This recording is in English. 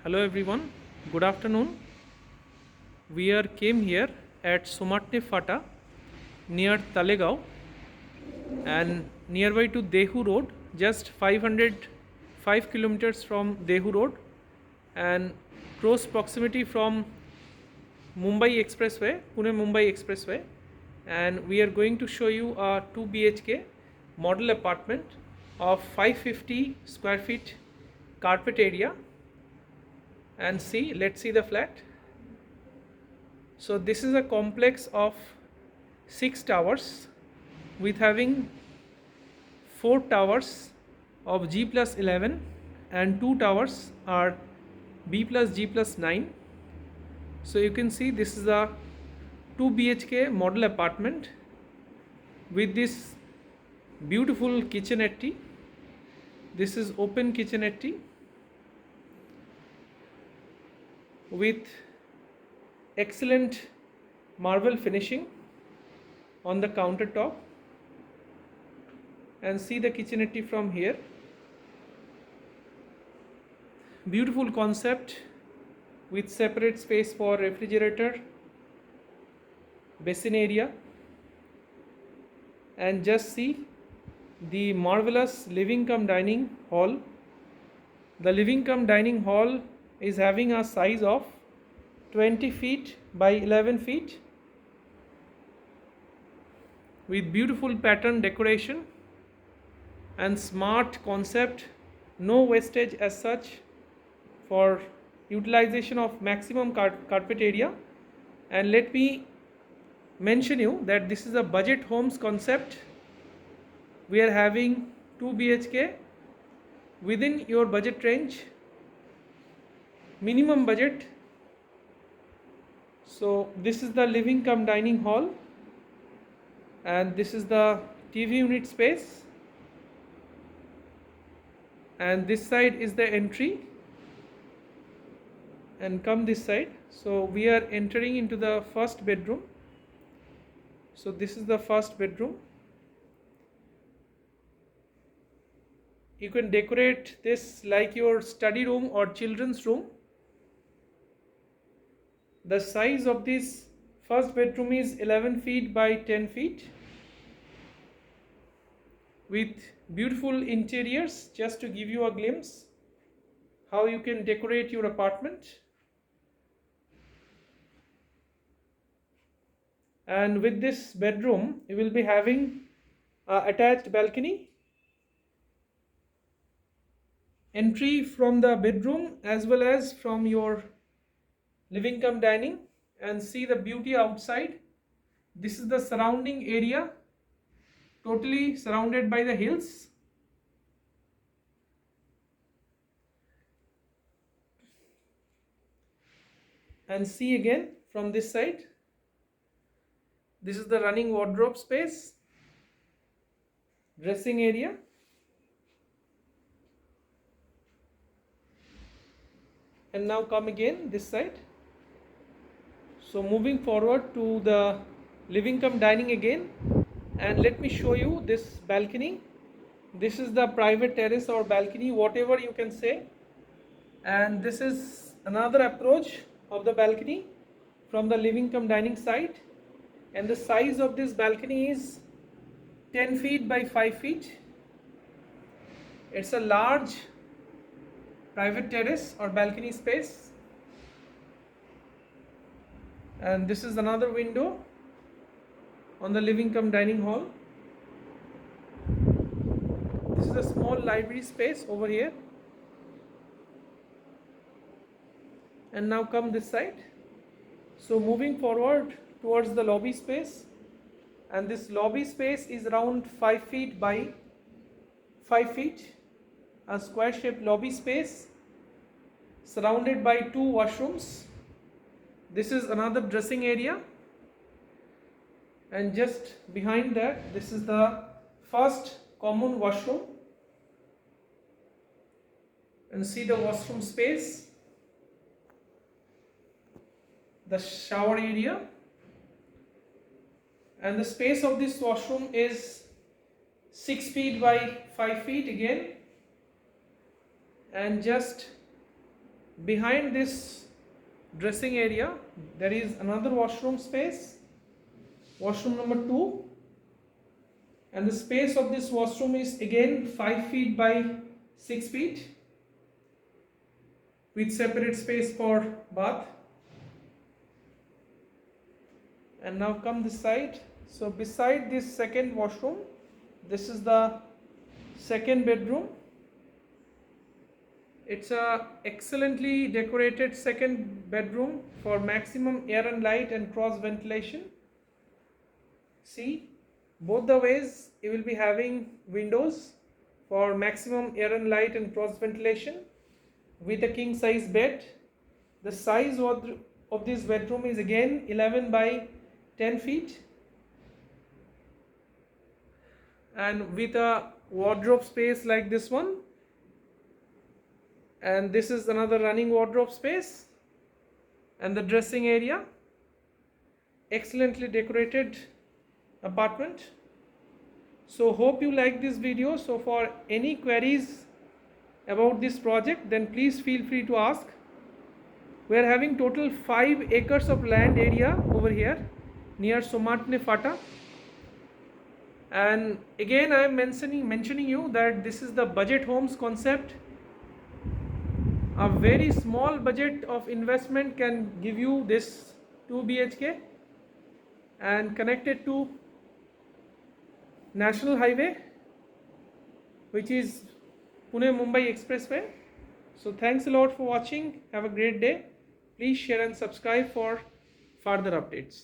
Hello everyone, good afternoon. We are came here at Somatne Fata near Talegaon and nearby to Dehu Road, just 505 kilometers from Dehu Road and close proximity from Mumbai Expressway, Pune Mumbai Expressway, and we are going to show you a 2 BHK model apartment of 550 square feet carpet area. And see, let's see the flat. So this is a complex of 6 towers with having 4 towers of G plus 11 and 2 towers are B plus G plus 9. So you can see this is a 2 BHK model apartment with this beautiful kitchenette. This is open kitchenette with excellent marble finishing on the countertop, and see the kitchenette from here. Beautiful concept with separate space for refrigerator, basin area, and just see the marvelous living cum dining hall. The living cum dining hall is having a size of 20 feet by 11 feet with beautiful pattern decoration and smart concept, no wastage as such, for utilization of maximum carpet area. And let me mention you that this is a budget homes concept. We are having 2 BHK within your budget range, minimum budget. So this is the living cum dining hall, and this is the TV unit space, and this side is the entry, and come this side. So we are entering into the first bedroom. So this is the first bedroom. You can decorate this like your study room or children's room. The size of this first bedroom is 11 feet by 10 feet with beautiful interiors. Just to give you a glimpse how you can decorate your apartment. And with this bedroom you will be having attached balcony, entry from the bedroom as well as from your living cum dining, and see the beauty outside. This is the surrounding area, totally surrounded by the hills. And see again from this side, this is the running wardrobe space, dressing area, and now come again this side. So moving forward to the living cum dining again, and let me show you this balcony. This is the private terrace or balcony, whatever you can say, and this is another approach of the balcony from the living cum dining side. And the size of this balcony is 10 feet by 5 feet. It's a large private terrace or balcony space. And this is another window on the living cum dining hall. This is a small library space over here. And now come this side. So moving forward towards the lobby space, and this lobby space is around 5 feet by 5 feet, a square shaped lobby space surrounded by 2 washrooms. This is another dressing area, and just behind that, this is the first common washroom, and see the washroom space, the shower area, and the space of this washroom is 6 feet by 5 feet again. And just behind this dressing area there is another washroom space, washroom number 2, and the space of this washroom is again 5 feet by 6 feet with separate space for bath. And now come this side. So beside this second washroom, this is the second bedroom. It's a excellently decorated second bedroom for maximum air and light and cross ventilation. See, both the ways you will be having windows for maximum air and light and cross ventilation with a king size bed. The size of this bedroom is again 11 by 10 feet and with a wardrobe space like this one, and this is another running wardrobe space and the dressing area. Excellently decorated apartment. So hope you like this video. So for any queries about this project, then please feel free to ask. We are having total 5 acres of land area over here near Sumatne Fata, and again I am mentioning you that this is the budget homes concept. A very small budget of investment can give you this 2 BHK and connected to National Highway, which is Pune Mumbai Expressway. So thanks a lot for watching. Have a great day. Please share and subscribe for further updates.